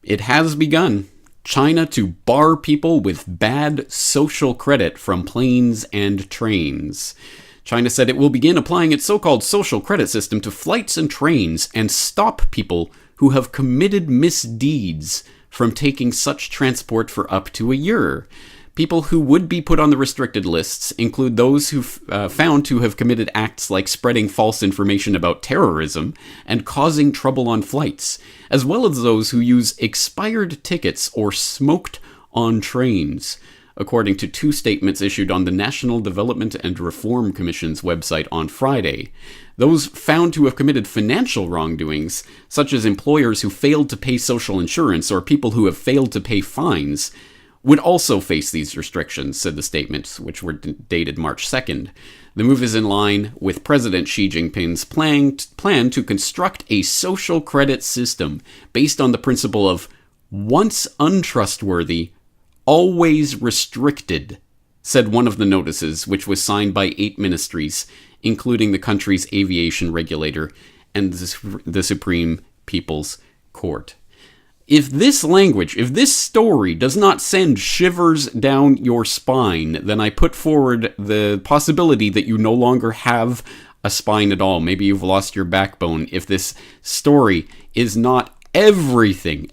It has begun. China to bar people with bad social credit from planes and trains. China said it will begin applying its so-called social credit system to flights and trains and stop people who have committed misdeeds from taking such transport for up to a year. People who would be put on the restricted lists include those who found to have committed acts like spreading false information about terrorism and causing trouble on flights, as well as those who use expired tickets or smoked on trains, according to two statements issued on the National Development and Reform Commission's website on Friday. Those found to have committed financial wrongdoings, such as employers who failed to pay social insurance or people who have failed to pay fines, would also face these restrictions, said the statements, which were dated March 2nd. The move is in line with President Xi Jinping's plan to construct a social credit system based on the principle of once untrustworthy, always restricted, said one of the notices, which was signed by 8 ministries, including the country's aviation regulator and the Supreme People's Court. If this language, if this story does not send shivers down your spine, then I put forward the possibility that you no longer have a spine at all. Maybe you've lost your backbone. If this story is not everything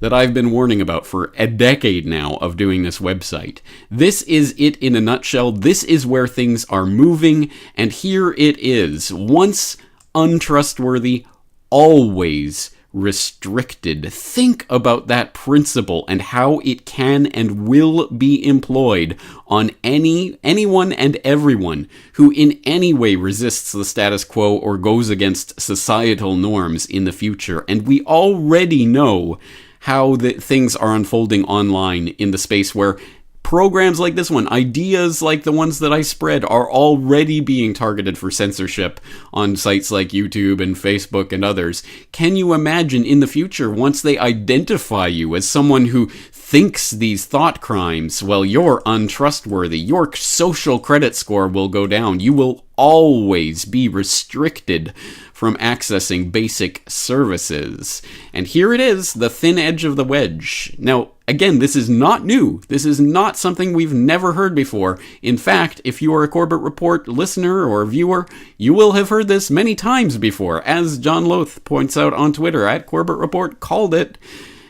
that I've been warning about for a decade now of doing this website. This is it in a nutshell. This is where things are moving, and here it is. Once untrustworthy, always restricted. Think about that principle and how it can and will be employed on anyone and everyone who in any way resists the status quo or goes against societal norms in the future. And we already know how things are unfolding online in the space where programs like this one, ideas like the ones that I spread, are already being targeted for censorship on sites like YouTube and Facebook and others. Can you imagine in the future, once they identify you as someone who thinks these thought crimes, well, you're untrustworthy. Your social credit score will go down. You will always be restricted from accessing basic services. And here it is, the thin edge of the wedge. Now, again, this is not new. This is not something we've never heard before. In fact, if you are a Corbett Report listener or viewer, you will have heard this many times before. As John Loth points out on Twitter, at Corbett Report called it.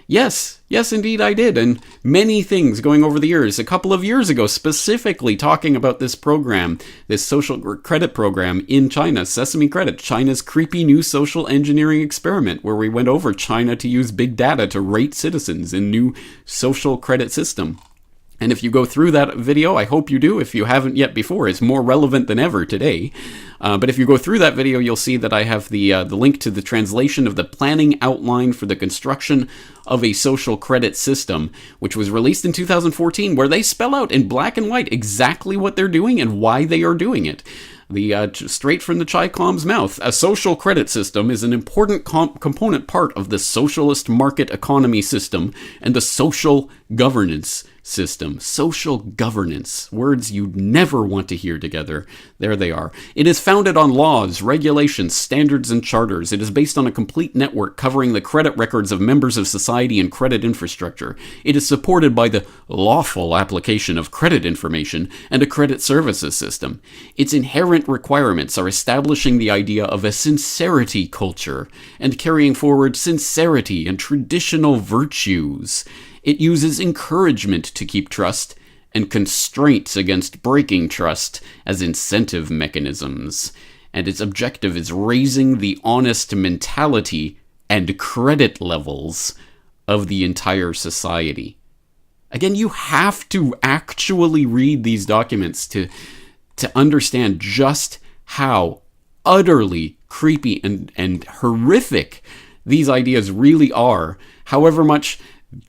Yes, indeed I did, and many things going over the years. A couple of years ago, specifically talking about this program, this social credit program in China, Sesame Credit, China's creepy new social engineering experiment, where we went over China to use big data to rate citizens in new social credit system. And if you go through that video, I hope you do. If you haven't yet before, it's more relevant than ever today. But if you go through that video, you'll see that I have the link to the translation of the planning outline for the construction of a social credit system, which was released in 2014, where they spell out in black and white exactly what they're doing and why they are doing it. Straight from the Chi-Com's mouth, a social credit system is an important component part of the socialist market economy system and the social governance system. Social governance. Words you'd never want to hear together. There they are. It is founded on laws, regulations, standards, and charters. It is based on a complete network covering the credit records of members of society and credit infrastructure. It is supported by the lawful application of credit information and a credit services system. Its inherent requirements are establishing the idea of a sincerity culture and carrying forward sincerity and traditional virtues. It uses encouragement to keep trust and constraints against breaking trust as incentive mechanisms. And its objective is raising the honest mentality and credit levels of the entire society. Again, you have to actually read these documents to understand just how utterly creepy and horrific these ideas really are. However much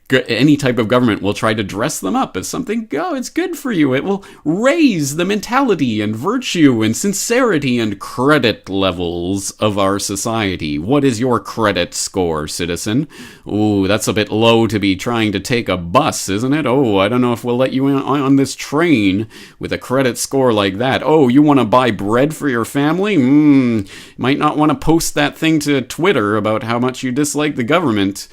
any type of government will try to dress them up as something, oh, it's good for you. It will raise the mentality and virtue and sincerity and credit levels of our society. What is your credit score, citizen? Ooh, that's a bit low to be trying to take a bus, isn't it? Oh, I don't know if we'll let you on this train with a credit score like that. Oh, you want to buy bread for your family? Might not want to post that thing to Twitter about how much you dislike the government.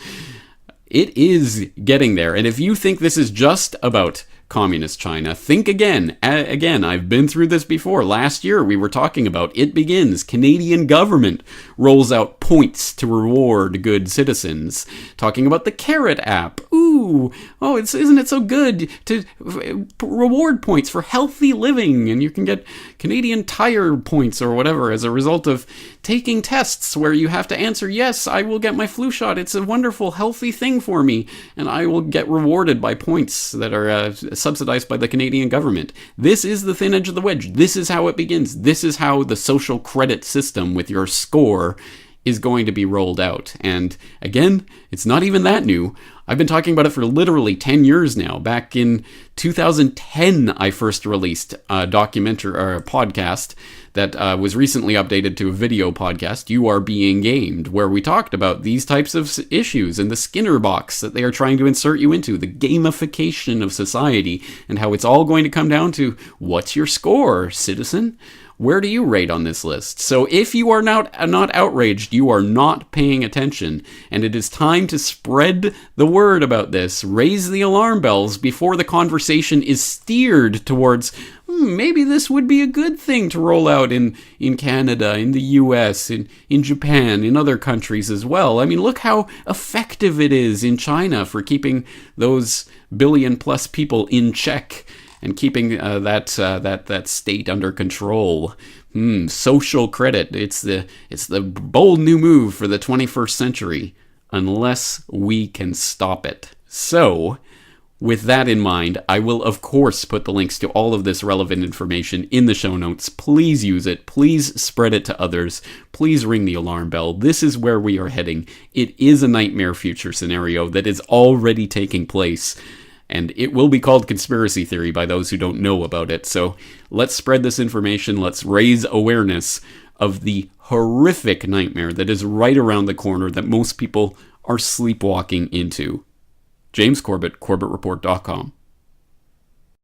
It is getting there. And if you think this is just about communist China, think again. Again, I've been through this before. Last year, we were talking about It Begins. Canadian government rolls out points to reward good citizens. Talking about the Carrot app. Ooh, oh, isn't it so good to reward points for healthy living? And you can get Canadian Tire points or whatever as a result of taking tests where you have to answer, yes, I will get my flu shot. It's a wonderful, healthy thing for me. And I will get rewarded by points that are subsidized by the Canadian government. This is the thin edge of the wedge. This is how it begins. This is how the social credit system with your score is going to be rolled out. And again, it's not even that new. I've been talking about it for literally 10 years now. Back in 2010, I first released a documentary or a podcast that was recently updated to a video podcast, You Are Being Gamed, where we talked about these types of issues and the Skinner box that they are trying to insert you into, the gamification of society, and how it's all going to come down to, what's your score, citizen? Where do you rate on this list? So if you are not outraged, you are not paying attention, and it is time to spread the word about this. Raise the alarm bells before the conversation is steered towards, maybe this would be a good thing to roll out in Canada, in the US, in Japan, in other countries as well. I mean, look how effective it is in China for keeping those billion-plus people in check and keeping that state under control. Social credit. It's the bold new move for the 21st century, unless we can stop it. So, with that in mind, I will of course put the links to all of this relevant information in the show notes. Please use it. Please spread it to others. Please ring the alarm bell. This is where we are heading. It is a nightmare future scenario that is already taking place. And it will be called conspiracy theory by those who don't know about it. So let's spread this information. Let's raise awareness of the horrific nightmare that is right around the corner that most people are sleepwalking into. James Corbett, corbettreport.com.